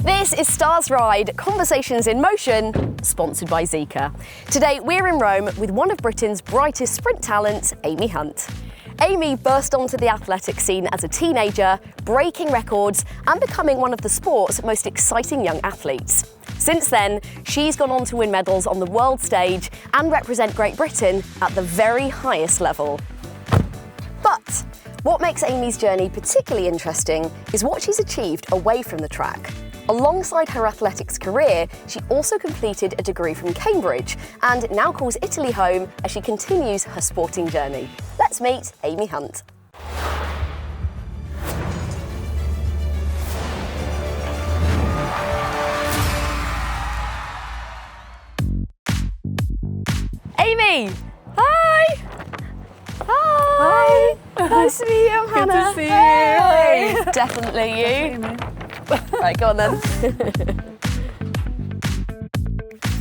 This is Stars Ride, Conversations in Motion, sponsored by Zika. Today we're in Rome with one of Britain's brightest sprint talents, Amy Hunt. Amy burst onto the athletic scene as a teenager, breaking records and becoming one of the sport's most exciting young athletes. Since then, she's gone on to win medals on the world stage and represent Great Britain at the very highest level. But what makes Amy's journey particularly interesting is what she's achieved away from the track. Alongside her athletics career, she also completed a degree from Cambridge and now calls Italy home as she continues her sporting journey. Let's meet Amy Hunt. Amy! Hi! Hi! Nice to meet you, I'm Hannah. Good to see you. Hey. Definitely you. Right, go on then.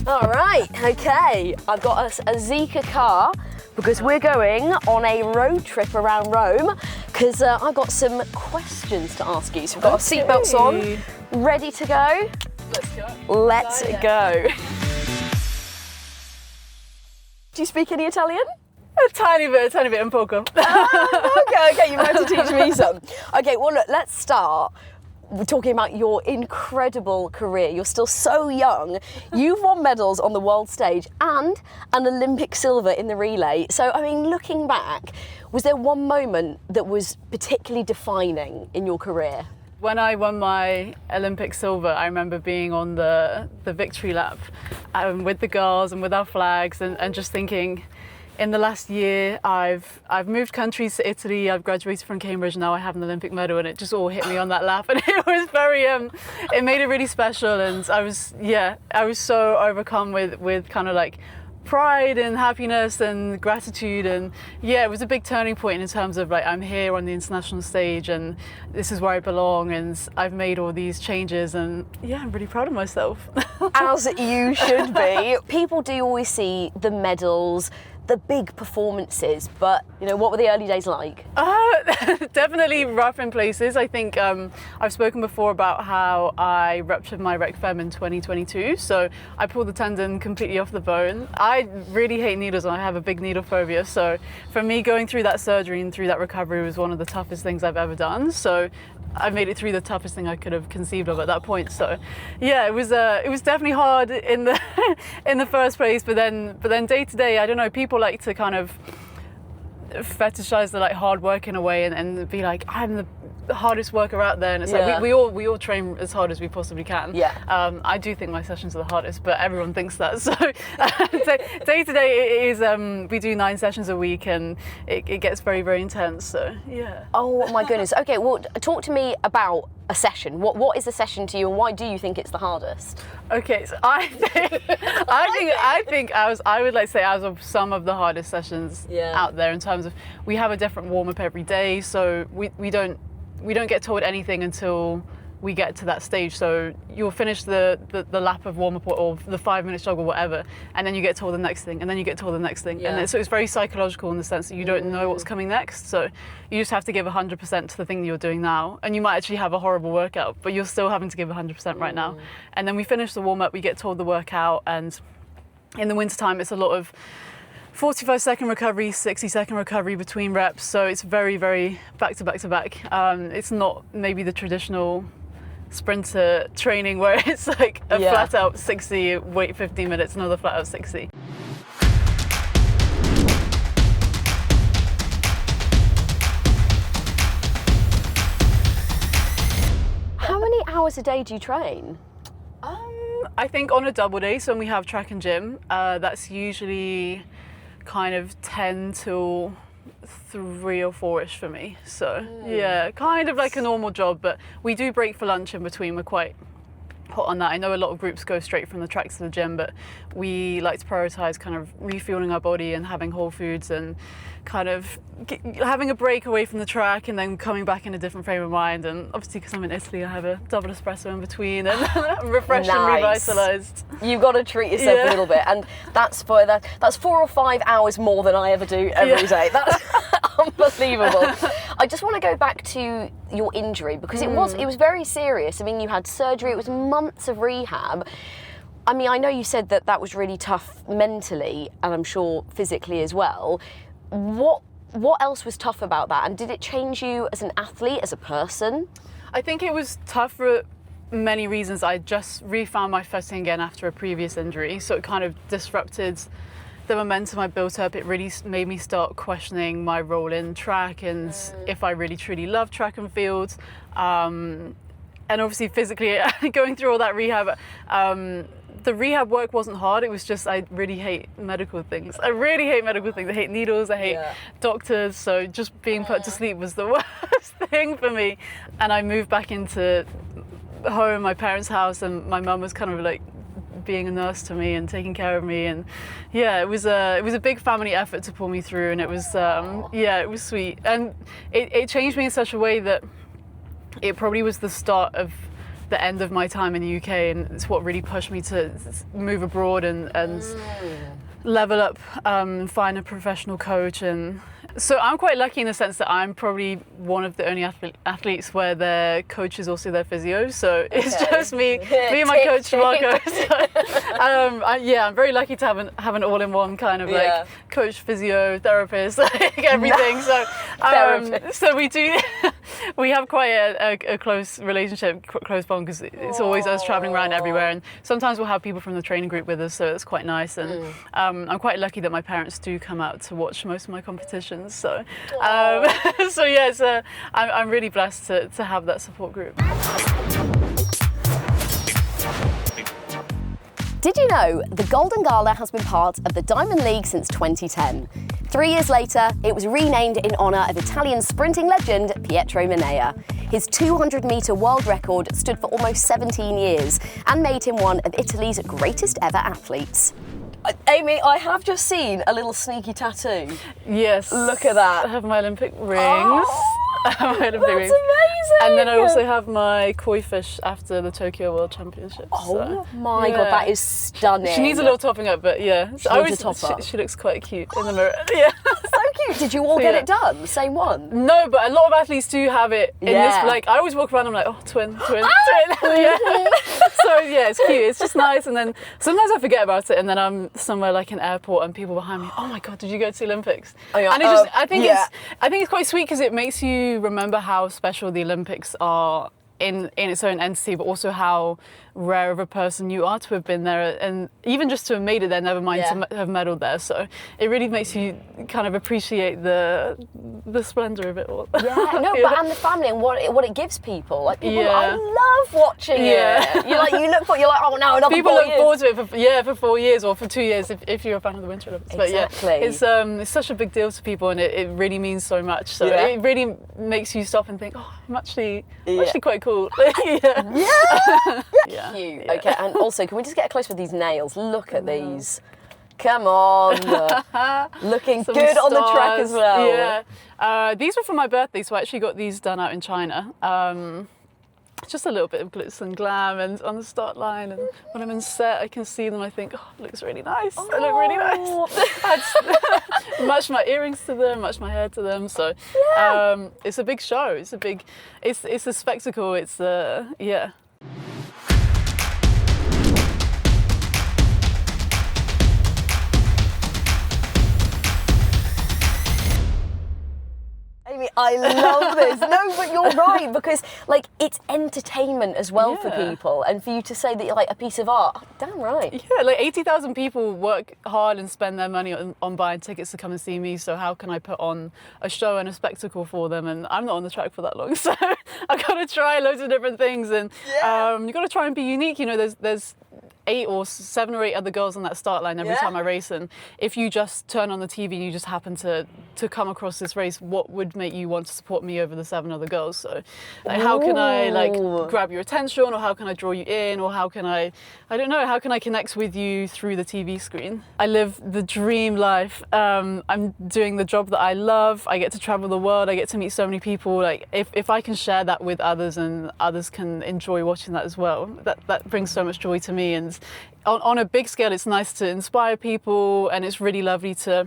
All right, okay. I've got us a Zika car because we're going on a road trip around Rome because I've got some questions to ask you. So we've got our seatbelts on, ready to go? Let's go. Let's go. Do you speak any Italian? A tiny bit, un poco. Okay, you might have to teach me some. Okay, well look, let's start. We're talking about your incredible career. You're still so young. You've won medals on the world stage and an Olympic silver in the relay. So, I mean, looking back, was there one moment that was particularly defining in your career? When I won my Olympic silver, I remember being on the victory lap with the girls and with our flags and just thinking, in the last year, I've moved countries to Italy, I've graduated from Cambridge, now I have an Olympic medal, and it just all hit me on that lap, and it was very, it made it really special, and I was so overcome with kind of like pride and happiness and gratitude, and yeah, it was a big turning point in terms of like, I'm here on the international stage and this is where I belong, and I've made all these changes, and yeah, I'm really proud of myself. As you should be. People do always see the medals, the big performances, but you know, what were the early days like? Definitely rough in places. I think I've spoken before about how I ruptured my rec fem in 2022, so I pulled the tendon completely off the bone. I really hate needles and I have a big needle phobia, so for me going through that surgery and through that recovery was one of the toughest things I've ever done. So I made it through the toughest thing I could have conceived of at that point. So yeah, it was definitely hard in the in the first place, but then day to day, I don't know, people like to kind of fetishize the like hard work in a way and be like, I'm the hardest worker out there, and it's like we all train as hard as we possibly can. I do think my sessions are the hardest, but everyone thinks that. So day to day it is we do 9 sessions a week, and it gets very, very intense. So yeah. Oh my goodness. Okay, well talk to me about a session. What is a session to you, and why do you think it's the hardest? Okay, so I would like to say I was of some of the hardest sessions out there, in terms of we have a different warm up every day, so we don't get told anything until we get to that stage. So you'll finish the lap of warm up or the 5-minute jog or whatever, and then you get told the next thing, and then you get told the next thing. And then, so it's very psychological in the sense that you don't know what's coming next. So you just have to give 100% to the thing that you're doing now. And you might actually have a horrible workout, but you're still having to give 100% right now. And then we finish the warm up, we get told the workout, and in the wintertime it's a lot of 45-second recovery, 60-second recovery between reps, so it's very, very back to back to back. It's not maybe the traditional sprinter training where it's like a flat out 60, wait 15 minutes, another flat out 60. How many hours a day do you train? I think on a double day, so when we have track and gym, that's usually kind of 10 till 3 or 4-ish for me. So yeah, kind of like a normal job, but we do break for lunch in between. We're quite hot on that. I know a lot of groups go straight from the track to the gym, but we like to prioritize kind of refueling our body and having whole foods and kind of having a break away from the track and then coming back in a different frame of mind. And obviously because I'm in Italy, I have a double espresso in between and refreshed and revitalized. You've got to treat yourself a little bit, and that's 4 or 5 hours more than I ever do every day. That's unbelievable. I just want to go back to your injury because it was very serious. I mean, you had surgery, it was months of rehab. I mean, I know you said that was really tough mentally, and I'm sure physically as well. What else was tough about that, and did it change you as an athlete, as a person? I think it was tough for many reasons. I just refound my footing again after a previous injury, so it kind of disrupted the momentum I built up. It really made me start questioning my role in track and if I really truly love track and field. And obviously physically going through all that rehab, the rehab work wasn't hard. It was just, I really hate medical things. I really hate medical things. I hate needles, I hate doctors. So just being put to sleep was the worst thing for me. And I moved back into home, my parents' house, and my mum was kind of like being a nurse to me and taking care of me, and it was a big family effort to pull me through, and it was it was sweet, and it changed me in such a way that it probably was the start of the end of my time in the UK, and it's what really pushed me to move abroad and level up, find a professional coach. And so I'm quite lucky in the sense that I'm probably one of the only athletes where their coach is also their physio. So it's just me and my coach Marco. So, I'm very lucky to have an all-in-one kind of like coach, physio, therapist, like everything. So we have quite a close relationship, close bond, because it's always us traveling around everywhere, and sometimes we'll have people from the training group with us, so it's quite nice. And I'm quite lucky that my parents do come out to watch most of my competitions. So, I'm really blessed to have that support group. Did you know the Golden Gala has been part of the Diamond League since 2010? 3 years later, it was renamed in honour of Italian sprinting legend Pietro Manea. His 200-metre world record stood for almost 17 years and made him one of Italy's greatest ever athletes. Amy, I have just seen a little sneaky tattoo. Yes. Look at that. I have my Olympic rings. Oh, That's amazing. And then I also have my koi fish after the Tokyo World Championships. Oh my God, that is stunning. She needs a little topping up, but yeah. She looks quite cute in the mirror. Yeah. So cute. Did you all get it done? The same one? No, but a lot of athletes do have it in this. Like, I always walk around, I'm like, oh, twin. Yeah. So yeah, it's cute. It's just nice. And then sometimes I forget about it, and then I'm somewhere like an airport, and people behind me, oh my God, did you go to the Olympics? Oh, yeah. And I think it's quite sweet because it makes you remember how special the Olympics are in its own entity, but also how rare of a person you are to have been there, and even just to have made it there, never mind to have medalled there. So it really makes you kind of appreciate the splendour of it all. Yeah, no, but and the family and what it gives people. Like people, I love watching it. You're like, oh no, another people 4 look years. forward to it for 4 years or for 2 years if you're a fan of the Winter Olympics. Exactly. But yeah, it's such a big deal to people, and it really means so much. So it really makes you stop and think, oh, I'm actually quite cool. Yeah. Cute. Yeah. Okay, and also, can we just get close with these nails? Look at these. Come on. Looking Some good stars. on the track as well. Yeah. These were for my birthday, so I actually got these done out in China. Just a little bit of glitz and glam, and on the start line, and when I'm in set, I can see them. I think, oh, it looks really nice. They look really nice. I match my earrings to them, match my hair to them. So it's a big show. It's a spectacle. It's Amy, I love this. No, but you're right, because like it's entertainment as well for people, and for you to say that you're like a piece of art, damn right. Yeah, like 80,000 people work hard and spend their money on buying tickets to come and see me, so how can I put on a show and a spectacle for them? And I'm not on the track for that long, so I've got to try loads of different things, and you've got to try and be unique. You know, there's 7 or 8 other girls on that start line every time I race, and if you just turn on the TV and you just happen to come across this race, what would make you want to support me over the 7 other girls? So like, how can I like grab your attention, or how can I draw you in, or how can I don't know, how can I connect with you through the TV screen? I live the dream life. I'm doing the job that I love. I get to travel the world. I get to meet so many people. Like if I can share that with others, and others can enjoy watching that as well, that brings so much joy to me. And on a big scale, it's nice to inspire people, and it's really lovely to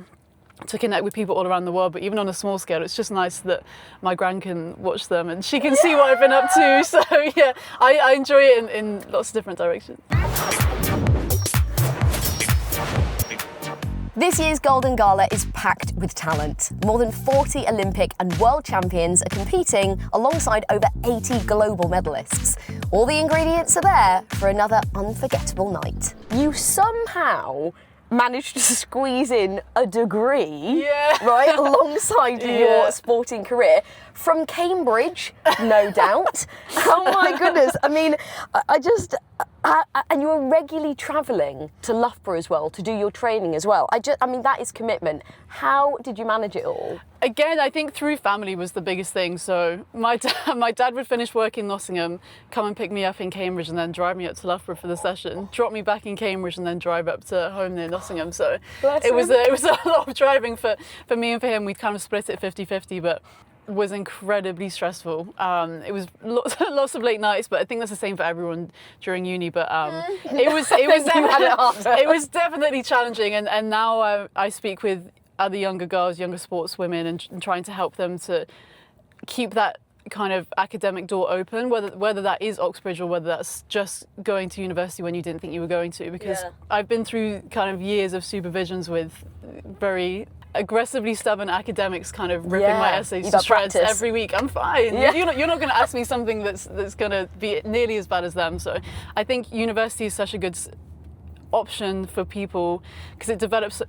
to connect with people all around the world, but even on a small scale, it's just nice that my gran can watch them and she can see what I've been up to. So yeah, I enjoy it in lots of different directions. This year's Golden Gala is packed with talent. More than 40 Olympic and world champions are competing alongside over 80 global medalists. All the ingredients are there for another unforgettable night. You somehow managed to squeeze in a degree, right, alongside your sporting career from Cambridge, no doubt. Oh my goodness! I mean, and you were regularly travelling to Loughborough as well to do your training as well. I mean, that is commitment. How did you manage it all? Again, I think through family was the biggest thing. So my dad would finish work in Nottingham, come and pick me up in Cambridge, and then drive me up to Loughborough for the session, drop me back in Cambridge, and then drive up to home near Nottingham. So it was a lot of driving for me and for him. We'd kind of split it 50-50, but was incredibly stressful. It was lots of late nights, but I think that's the same for everyone during uni. But it was definitely challenging. And now I speak with other younger girls, younger sportswomen, and trying to help them to keep that kind of academic door open, whether that is Oxbridge or whether that's just going to university when you didn't think you were going to. Because I've been through kind of years of supervisions with very aggressively stubborn academics kind of ripping my essays to shreds every week. I'm fine. You're not going to ask me something that's going to be nearly as bad as them. So I think university is such a good option for people because it develops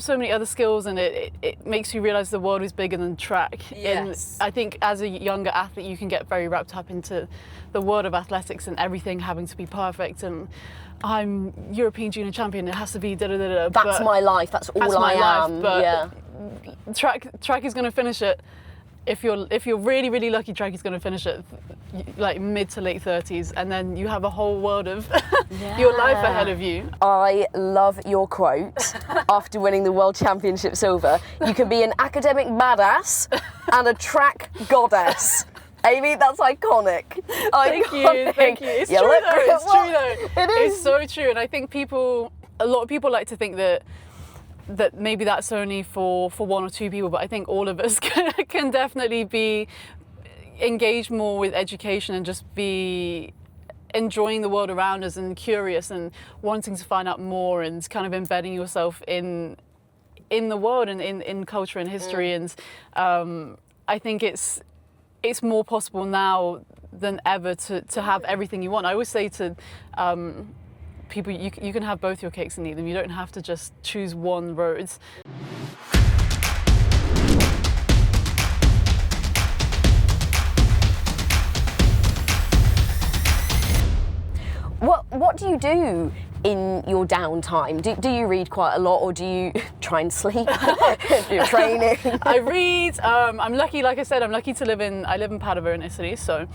so many other skills, and it makes you realize the world is bigger than track. And I think as a younger athlete you can get very wrapped up into the world of athletics and everything having to be perfect, and I'm European junior champion, it has to be da-da-da-da. That's my life, that's all I am. But track is going to finish it. If you're really, really lucky, track is going to finish it like mid to late 30s, and then you have a whole world of your life ahead of you. I love your quote after winning the World Championship silver. You can be an academic badass and a track goddess. Amy, that's iconic. Thank you. It's true though. It's so true, and I think a lot of people like to think that maybe that's only for one or two people, but I think all of us can definitely be engaged more with education and just be enjoying the world around us and curious and wanting to find out more and kind of embedding yourself in the world and in culture and history. And I think it's more possible now than ever to have everything you want. I always say to people, you can have both your cakes and eat them. You don't have to just choose one road. What do you do in your downtime? Do you read quite a lot, or do you try and sleep? Do you training? I read. I'm lucky, like I said, I live in Padova in Italy, so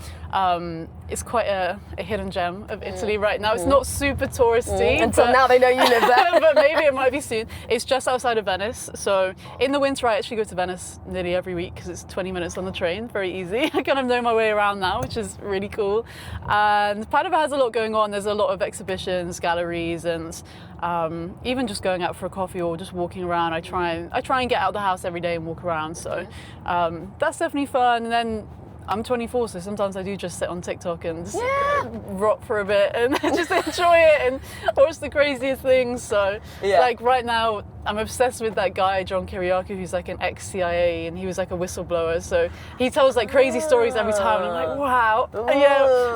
it's quite a hidden gem of Italy right now. It's not super touristy. Until now they know you live there. But maybe it might be soon. It's just outside of Venice, so in the winter I actually go to Venice nearly every week because it's 20 minutes on the train, very easy. I kind of know my way around now, which is really cool. And Padova has a lot going on. There's a lot of exhibitions, galleries, and even just going out for a coffee or just walking around. I try and get out of the house every day and walk around, so that's definitely fun. And then I'm 24, so sometimes I do just sit on TikTok and just rot for a bit and just enjoy it and watch the craziest things. So like right now I'm obsessed with that guy John Kiriakou, who's like an ex-CIA, and he was like a whistleblower, so he tells like crazy stories every time, and I'm like, wow.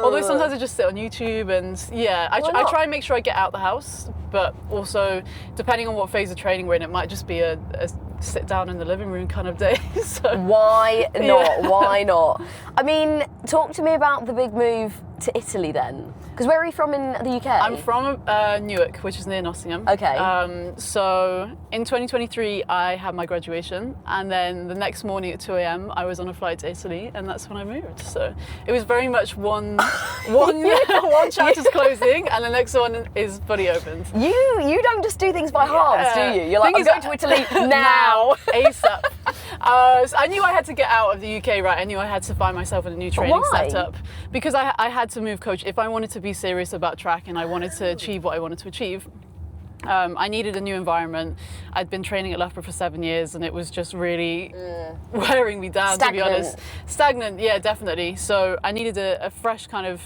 Although sometimes I just sit on YouTube, and I try and make sure I get out the house, but also depending on what phase of training we're in, it might just be a sit down in the living room kind of day. So why not? Why not? I mean, talk to me about the big move to Italy then. Because where are you from in the UK? I'm from Newark, which is near Nottingham. Okay. So in 2023, I had my graduation, and then the next morning at 2 a.m. I was on a flight to Italy, and that's when I moved. So it was very much one chapter's closing, and the next one is fully opened. You don't just do things by halves, do you? You're like, I'm going to Italy now. ASAP. So I knew I had to get out of the UK, right? I knew I had to find myself in a new training setup, because I had to move coach if I wanted to be serious about track and I wanted to achieve what I wanted to achieve. I needed a new environment. I'd been training at Loughborough for 7 years and it was just really wearing me down, to be honest. Stagnant, yeah, definitely. So I needed a fresh kind of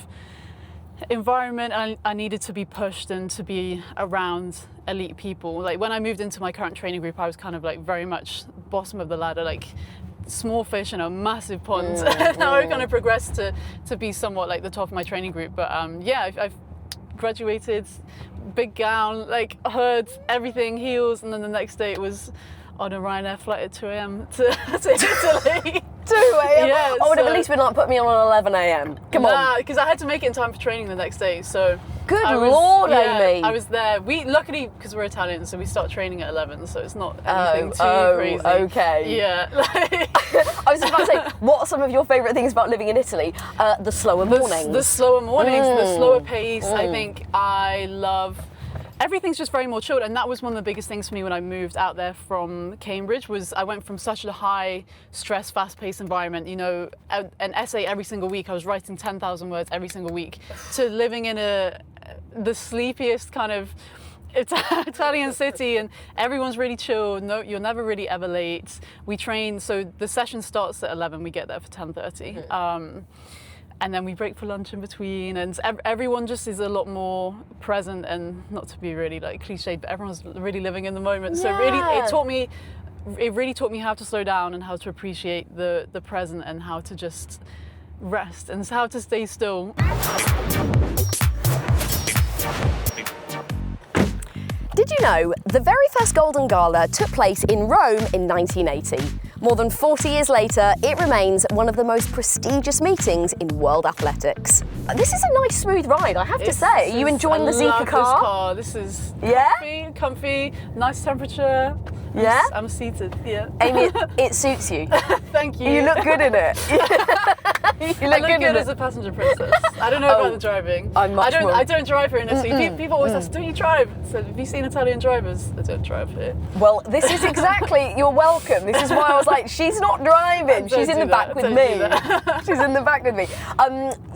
environment. I needed to be pushed and to be around elite people. Like when I moved into my current training group, I was kind of like very much bottom of the ladder, like small fish in a massive pond. Now I kind of progressed to be somewhat like the top of my training group. But yeah, I've graduated, big gown, like hood, everything, heels, and then the next day it was on a Ryanair flight at 2 a.m. to Italy. 2 a.m? Yeah, I would have at least been like, put me on 11 a.m. Come on. Because I had to make it in time for training the next day. So Good Lord, Amy. I was there. We luckily, because we're Italian, so we start training at 11, so it's not anything too crazy. Okay. Yeah. I was about to say, what are some of your favourite things about living in Italy? The slower mornings. The slower mornings, the slower pace. I think I love. Everything's just very more chilled, and that was one of the biggest things for me when I moved out there from Cambridge. Was I went from such a high stress, fast-paced environment, you know, an essay every single week. I was writing 10,000 words every single week, to living in the sleepiest kind of Italian city, and everyone's really chill. No, you're never really ever late. We train, so the session starts at 11. We get there for 10:30. And then we break for lunch in between, and everyone just is a lot more present, and not to be really like cliched, but everyone's really living in the moment. So really, it really taught me how to slow down and how to appreciate the present, and how to just rest and how to stay still. Did you know the very first Golden Gala took place in Rome in 1980? More than 40 years later, it remains one of the most prestigious meetings in world athletics. This is a nice, smooth ride, I have to say. Are you enjoying the Zika car? This is comfy, nice temperature. Yeah? I'm seated, yeah. Amy, it suits you. Thank you. You look good in it. I look good as a passenger princess. I don't know about the driving. I don't drive here in Italy. People always ask, do you drive? So have you seen Italian drivers? I don't drive here. Well, this is exactly, you're welcome. This is why I was like, she's not driving. She's in the back with me. She's in the back with me.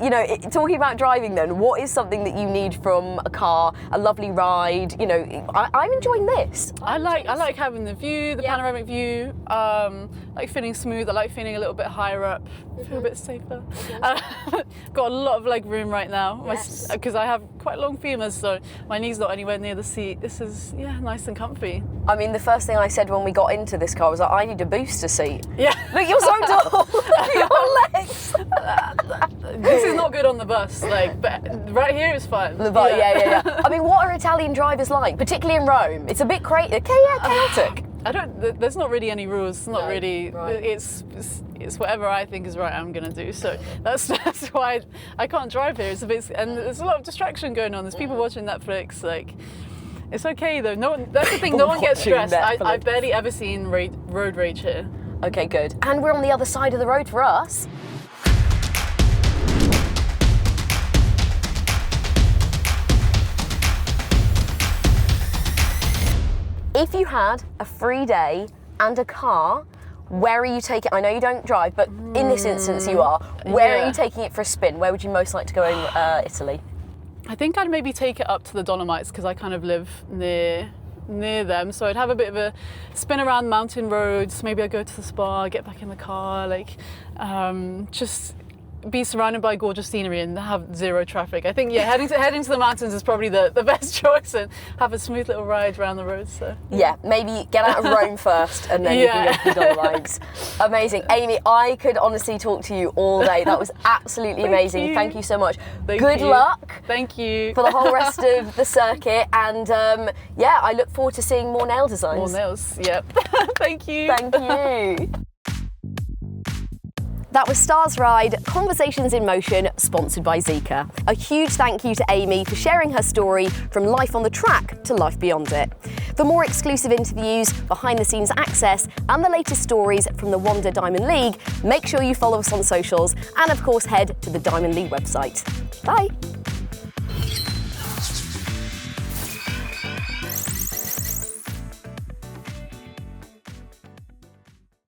You know, talking about driving then, what is something that you need from a car, a lovely ride? You know, I'm enjoying this. I like having the view, the panoramic view, like feeling smooth. I like feeling a little bit higher up, feel a bit safer. Got a lot of leg room right now, because I have quite long femurs, so my knee's not anywhere near the seat. This is, nice and comfy. I mean, the first thing I said when we got into this car was like, I need a booster seat. Yeah. Look, you're so tall. Your legs. This is not good on the bus, like, but right here it's fine. Yeah. I mean, what are Italian drivers like, particularly in Rome? It's a bit chaotic. There's not really any rules. It's not really. Right. It's whatever I think is right. I'm gonna do. So that's why I can't drive here. It's a bit, and there's a lot of distraction going on. There's people watching Netflix. Like, it's okay though. No one. That's the thing. No one gets stressed. I've barely ever seen road rage here. Okay, good. And we're on the other side of the road for us. If you had a free day and a car, where are you taking it? I know you don't drive, but in this instance you are. Where are you taking it for a spin? Where would you most like to go in Italy? I think I'd maybe take it up to the Dolomites, because I kind of live near them. So I'd have a bit of a spin around mountain roads. Maybe I'd go to the spa, get back in the car, like just be surrounded by gorgeous scenery and have zero traffic. I think heading to the mountains is probably the best choice, and have a smooth little ride around the roads. So yeah, maybe get out of Rome first and then you can go to the Dolomites. Amazing. Amy, I could honestly talk to you all day. That was absolutely amazing. Thank you so much. Good luck. Thank you. For the whole rest of the circuit, and I look forward to seeing more nail designs. More nails, yep. Thank you. Thank you. That was Stars Ride, Conversations in Motion, sponsored by Zika. A huge thank you to Amy for sharing her story from life on the track to life beyond it. For more exclusive interviews, behind-the-scenes access, and the latest stories from the Wanda Diamond League, make sure you follow us on socials and, of course, head to the Diamond League website. Bye.